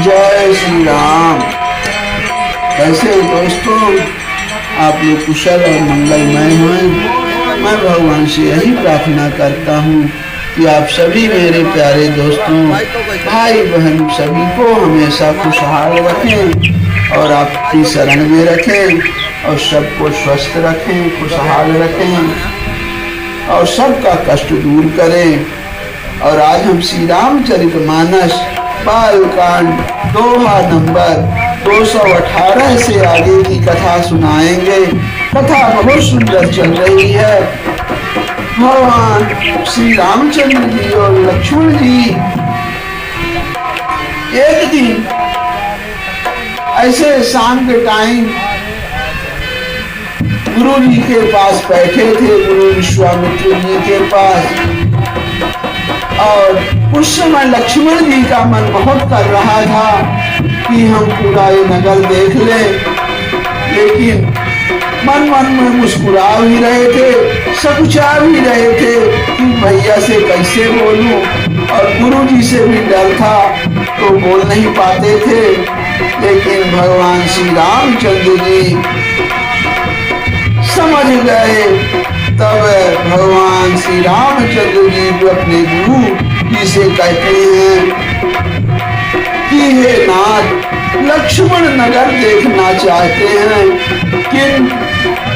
जय श्री राम। कैसे हो दोस्तों? आप लोग कुशल और मंगलमय हों। मैं भगवान से यही प्रार्थना करता हूँ कि आप सभी मेरे प्यारे दोस्तों, भाई बहन सभी को हमेशा खुशहाल रखें और आपकी शरण में रखें और सबको स्वस्थ रखें, खुशहाल रखें और सबका कष्ट दूर करें। और आज हम श्री रामचरितमानस बालकांड दोहा नंबर 218 से आगे की कथा सुनाएंगे। कथा बहुत सुंदर चल रही है। भगवान श्री रामचंद्र जी और लक्ष्मण जी एक दिन ऐसे शाम के टाइम गुरु जी के पास बैठे थे, गुरु विश्वामित्र जी के पास। और उस समय लक्ष्मण जी का मन बहुत कर रहा था कि हम पूरा ये नगर देख लें, लेकिन मन में मुस्कुरा भी रहे थे, सकुचा भी रहे थे कि भैया से कैसे बोलूं, और गुरु जी से भी डर था तो बोल नहीं पाते थे। लेकिन भगवान श्री रामचंद्र जी समझ गए। तब भगवान श्री रामचंद्र जी अपने गुरु जी से कहते हैं कि हे नाथ, लक्ष्मण नगर देखना चाहते हैं, किंतु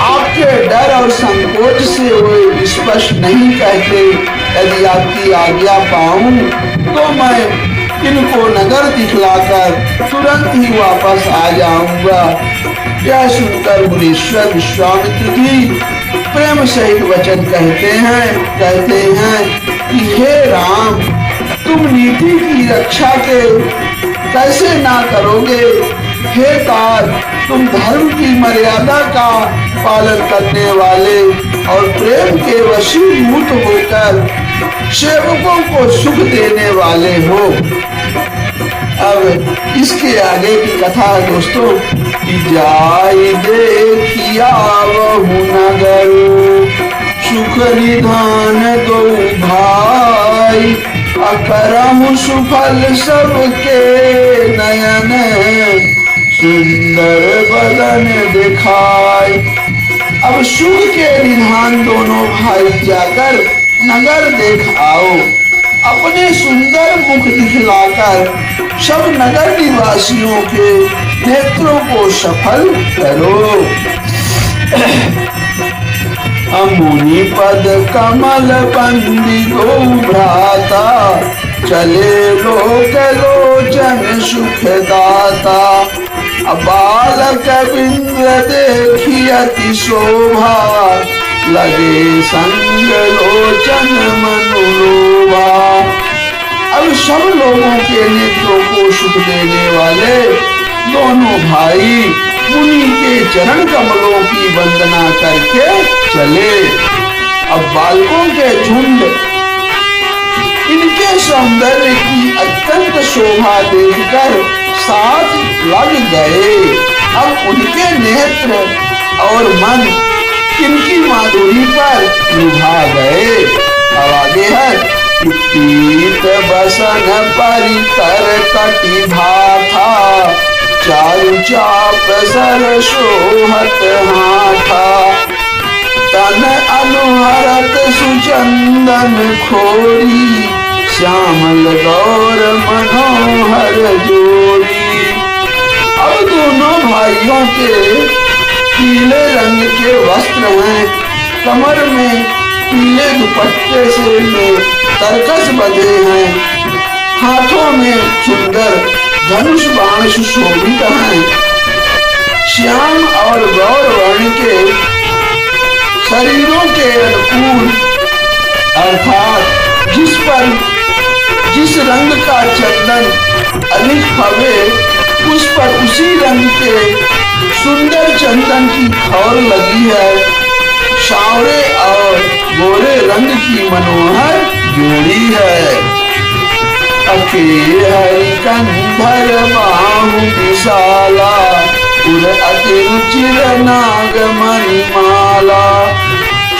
आपके डर और संकोच से वो स्पष्ट नहीं कहते। यदि आपकी आज्ञा पाऊं तो मैं इनको नगर दिखलाकर तुरंत ही वापस आ जाऊंगा। यह सुनकर मुनीश्वर विश्वामित्र जी प्रेम सहित वचन कहते हैं कि हे राम, तुम नीति की रक्षा के कैसे ना करोगे? हे तात, तुम धर्म की मर्यादा का पालन करने वाले और प्रेम के वशीभूत होकर सेवकों को सुख देने वाले हो। अब इसके आगे की कथा दोस्तों कि जाई देखिया वहु नगर, सुख निधान दो भाई, अकरहु सुफल सबके नयन, सुंदर बदन दिखाई। अब सुख के निधान दोनों भाई जाकर नगर देख आओ, अपने सुंदर मुख दिखलाकर सब नगर निवासियों के नेत्रों को सफल करो। मुनि पद कमल बंदी दो भ्राता, चले लोक लोचन सुख दाता। बालक बिंद्र देखी अति शोभा, लगे संग लोचन मनुलोभा। अब सब लोगों के नेत्रों को सुख देने वाले दोनों भाई मुनि के चरण कमलों की वंदना करके चले। अब बालकों के झुंड इनके सौंदर्य की अत्यंत शोभा देखकर साथ लग गए। अब उनके नेत्र और मन इनकी माधुरी पर लुभा गए। अब आगे है पीत बसन परिकर कटि भाथा, चारु चाप सर शोहत हाथा। तन अनुहरत सुचंदन खोरी, श्यामल गौर मनोहर जोड़ी। अब दोनों भाइयों के पीले रंग के वस्त्र हैं, कमर में पीले दुपट्टे से तरकस बंधे हैं, हाथों में सुंदर धनुष बाण सुशोभित हैं। श्याम और गौर वर्ण के शरीरों के अनुकूल, अर्थात जिस रंग का चंदन अधिक भवे, उस पर उसी रंग के सुंदर चंदन की खौर लगी है। सांवरे और गोरे रंग की मनोहर जोड़ी है। अखे हरि कंधर बाहु विशाला, उर अति रुचिर नाग मणिमाला।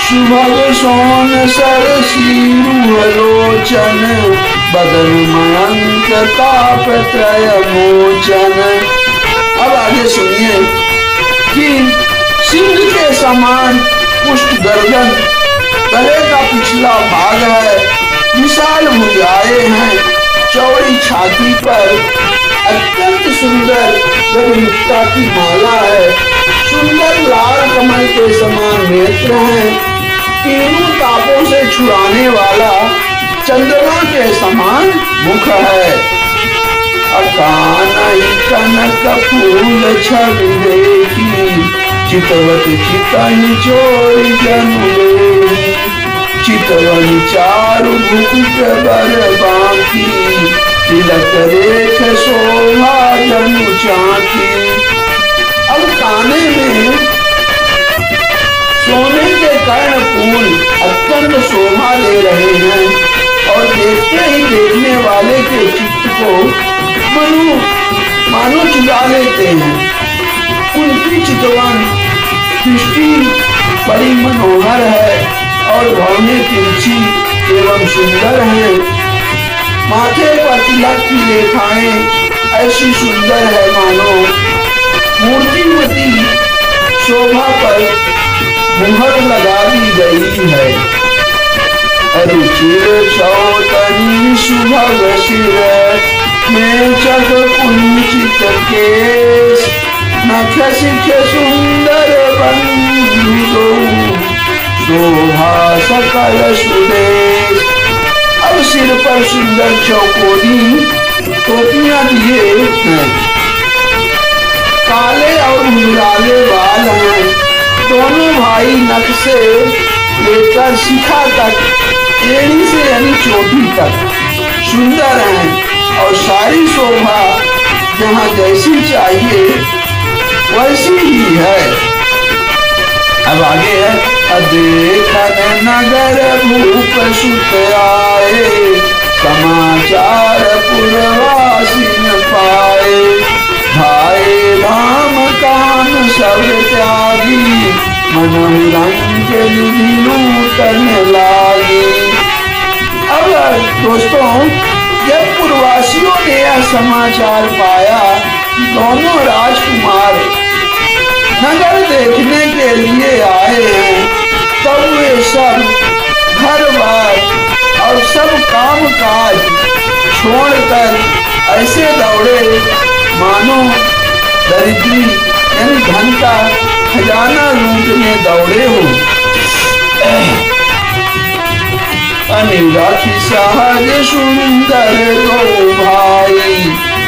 सुभग सोन सर शीरू लोचन, बदन मयंक ताप त्रय मोचन। अब आगे सुनिए कि सिंह के समान पुष्ट गर्दन, गले का पिछला भाग है, विशाल भुजाएं हैं, चौड़ी छाती पर अत्यंत सुंदर जगमुक्ता की माला है, सुंदर लाल कमल के समान नेत्र हैं, तीनों तापों से छुड़ाने वाला चंद्रमा के समान मुख है। अकानई कनक फूल छवि देखी, चितवत चितन चोरी जनु, चितवन चारु मुकुट बर बांकी, तिलक रेख शोभा जनु चाकी। अब काने में सोने के कर्ण फूल अत्यंत शोभा ले रहे हैं और देखते ही देखने वाले के चित्त को मानो चुरा लेते हैं। उनकी चितवन दृष्टि बड़ी मनोहर है और भौहें तिरछी एवं सुंदर है। माथे पर तिलक की रेखाएं ऐसी सुंदर है मानो मूर्तिमती शोभा पर मुहर लगा दी गई है। रुचिर चौतनी सुभग सिर में चक कुंचित केश, नख शिख सुंदर बंधु शोभा सकल सुदेश। अब सिर पर सुंदर चौकोनी टोपियां दिए हैं, काले और मुराले बाल हैं। दोनों भाई नख से लेकर शिखा तक, एड़ी से यानी चोटी तक सुंदर हैं और सारी शोभा जहाँ जैसी चाहिए वैसी ही है। अब आगे है, देखन नगर भूप सुत आए, समाचार पुरवासी न पाए, भाई राम काम सब त्यागी, मनहु रंग नूतन लागी। अब दोस्तों, जब पूर्ववासियों ने यह समाचार पाया कि दोनों राजकुमार नगर देखने के लिए आए हैं, तब वे सब घर बार और सब काम काज छोड़कर ऐसे दौड़े मानो दरिद्री यानी धन का खजाना लूटने दौड़े हो। अनिराखी सहज सुंदर दो भाई,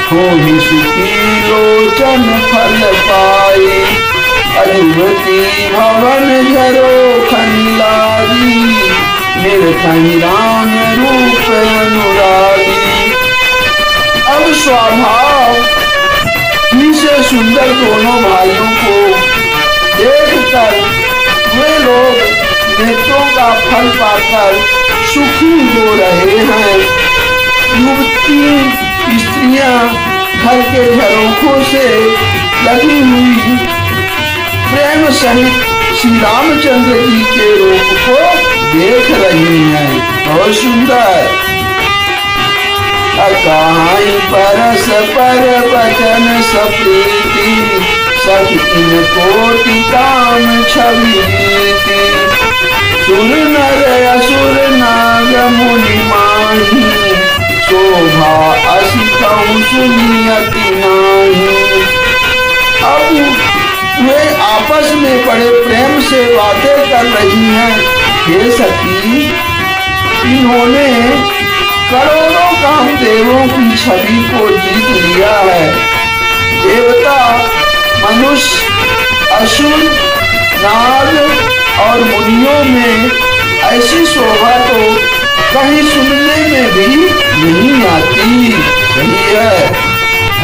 हो ही सुखी लोचन फल पाई, अजुवती भवन झरो खनिलागी, निर्खनि राम रूप अनुरागी। अब स्वभाव ही से सुंदर दोनों भाइयों को देखकर वे लोग नेत्रों का फल पाकर सुखी हो रहे हैं। युवती स्त्रियां घर के झरोखों से लगी हुई प्रेम सहित श्री रामचंद्र जी के रूप को देख रही हैं। बहुत सुंदर। अकाई परस पर बचन सप्रीति, सखी कोटि काम छवि रीति, सुर नर असुर नाग मुनि माही, शोभा असी कहूँ सुनियति नाही। अब वे आपस में बड़े प्रेम से बातें कर रही हैं। हे सखी, इन्होंने करोड़ों कामदेवों की छवि को जीत लिया है। देवता, मनुष्य, असुर, नाग और मुनियों में ऐसी शोभा तो कहीं सुनने में भी नहीं आती। सही है।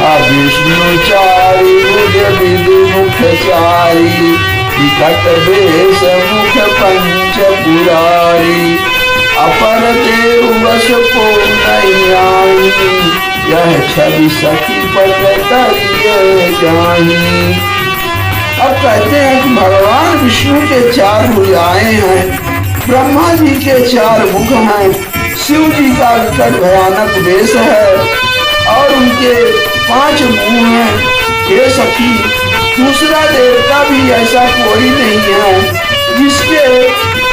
विष्णु चारी भुज विदु मुख चारी, विकट वेश मुख पंच पुरारी, अपर देव बस को नहीं आई, यह छवि सखी पट तरिये जाही। अब कहते हैं कि भगवान विष्णु के चार भुजाएं हैं, ब्रह्मा जी के चार मुख हैं, शिव जी का विकट भयानक वेश है और उनके 5 मुंह हैं। हे सखी, दूसरा देवता भी ऐसा कोई नहीं है जिसके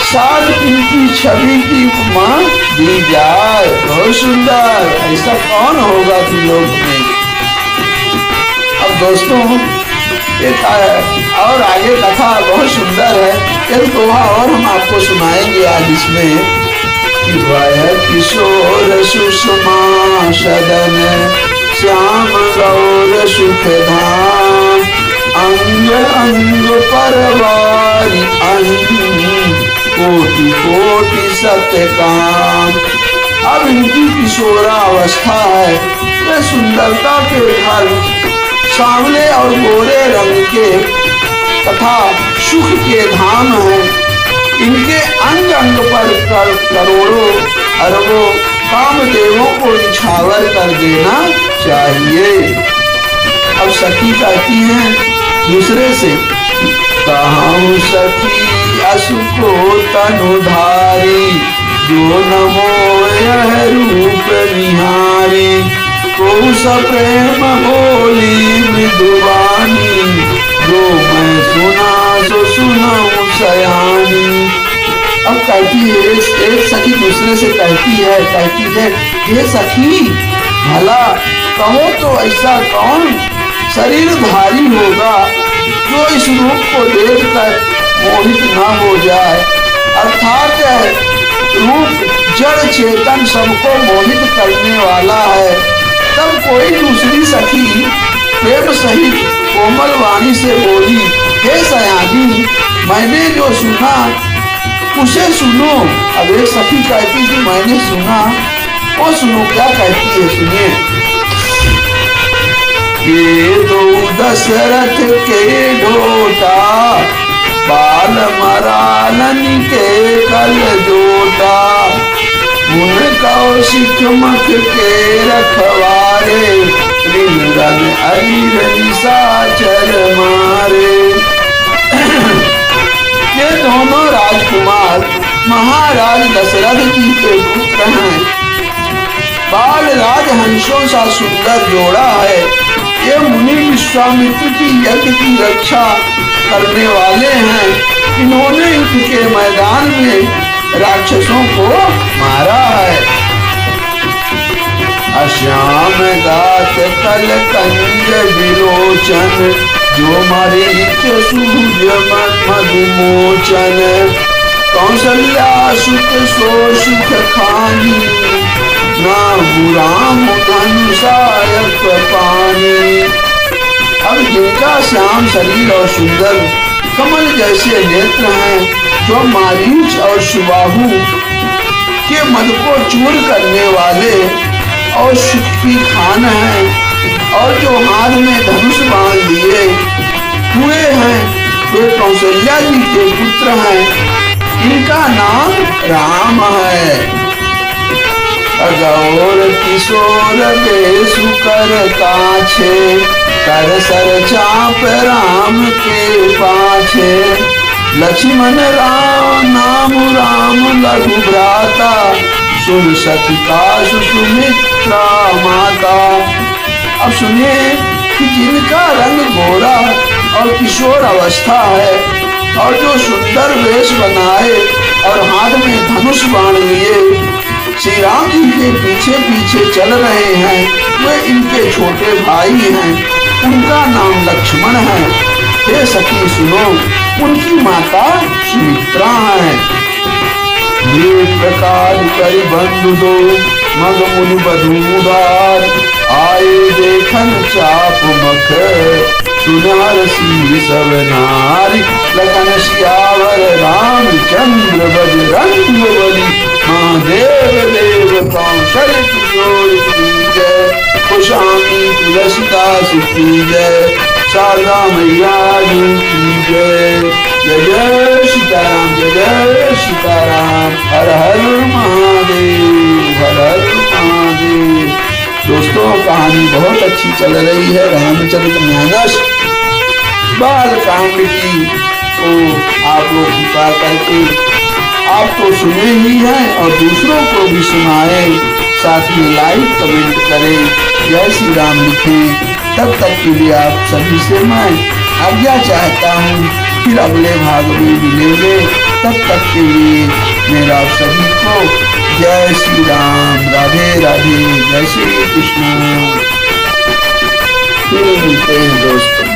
साथ इनकी छवि की उपमा दी जाए। बहुत सुंदर, ऐसा कौन होगा त्रिलोक में। अब दोस्तों एक और आगे कथा बहुत सुंदर है, एक दोहा और हम आपको सुनाएंगे आज इसमें कि वह किशोर सुषमा सदन श्याम गौर सुख धाम अंग अंग परवारी कोटि कोटि सत्य काम। अब इनकी किशोरावस्था है, ये सुंदरता के फल सांवले और गोरे रंग के तथा सुख के धाम हैं। इनके अंग अंग पर करोड़ों अरबों कामदेवों को निछावर कर देना चाहिए। अब सखी कहती हैं दूसरे से, कहूँ सखी असुको तनुधारी जो नमो यह रूप निहारी को प्रेम बोली मृदुवानी जो मैं सुना सो सुनाऊं सयानी। अब कहती है एक सखी दूसरे से कहती है हे सखी, भला कहो तो ऐसा कौन शरीरधारी होगा जो इस रूप को देखकर मोहित न हो जाए। अर्थात रूप जड़ चेतन सबको मोहित करने वाला है। तब कोई दूसरी सखी प्रेम सहित कोमल वाणी से बोली, हे सयानी, मैंने जो सुना उसे सुनो। अब एक सखी कहती कि मैंने सुना, वो सुनो क्या कहती है, सुनिए। ये दो दशरथ के ढोटा बाल मरालन के कल जोटा मुन कौशिक मख के रखवारे रिंगन अरिर निशाचर मारे। ये दोनों राजकुमार महाराज दशरथ जी के पुत्र हैं। बाल राज हंसों सा सुंदर जोड़ा है। ये मुनि विश्वामित्र की यज्ञ की रक्षा करने वाले हैं। इन्होंने युद्ध के मैदान में राक्षसों को मारा है। अश्याम गात कल कंज विलोचन जो मरीच सूर्य मधुमोचन कौशल्या सुत सो सुख खानी नाम राम धनुषायक पानी। अब जिनका श्याम शरीर और सुंदर कमल जैसे नेत्र हैं, जो मारीच और सुबाहु के मद को चूर करने वाले और सुख की खान है, और जो हाथ में धनुष बांध लिए हुए हैं, वे कौशल्या जी के पुत्र हैं। इनका नाम राम है। अगौर किशोर बेसु कर काछे कर सर चाप राम के पाछे लक्ष्मण राम नाम राम लघु भ्राता सुन सखी का सुमित्रा माता। अब सुनिए कि जिनका रंग गोरा और किशोर अवस्था है और जो सुंदर वेश बनाए और हाथ में धनुष बाण लिए श्री राम जी के पीछे पीछे चल रहे हैं, वे इनके छोटे भाई हैं। उनका नाम लक्ष्मण है। हे सखी सुनो, उनकी माता सुमित्रा है। प्रकार करी बंधु दो मग मुनि बधूदार आए देखन चाप मख सुनार सी सब नारी लखन सियावर रामचंद्र बजरंग बली महादेव देव कौशल किशोर की जय कुशामी तुलसीदास की जय शारदा मैया की जय। जय जय सीताराम, जय जय सीताराम, हर हर महादेव, हर हर महादेव। दोस्तों कहानी बहुत अच्छी चल रही है। रामचरितमानस बाल कांड की तो आप लोग कृपा करके आप तो सुने ही हैं और दूसरों को भी सुनाए, साथ में लाइक कमेंट करें, जय श्री राम लिखें। तब तक के लिए आप सभी से मैं आज्ञा चाहता हूँ, फिर अगले भाग में मिलेंगे। तब तक के लिए मेरा सभी को जय श्री राम, राधे राधे, जय श्री कृष्ण। फिर मिलते हैं दोस्तों।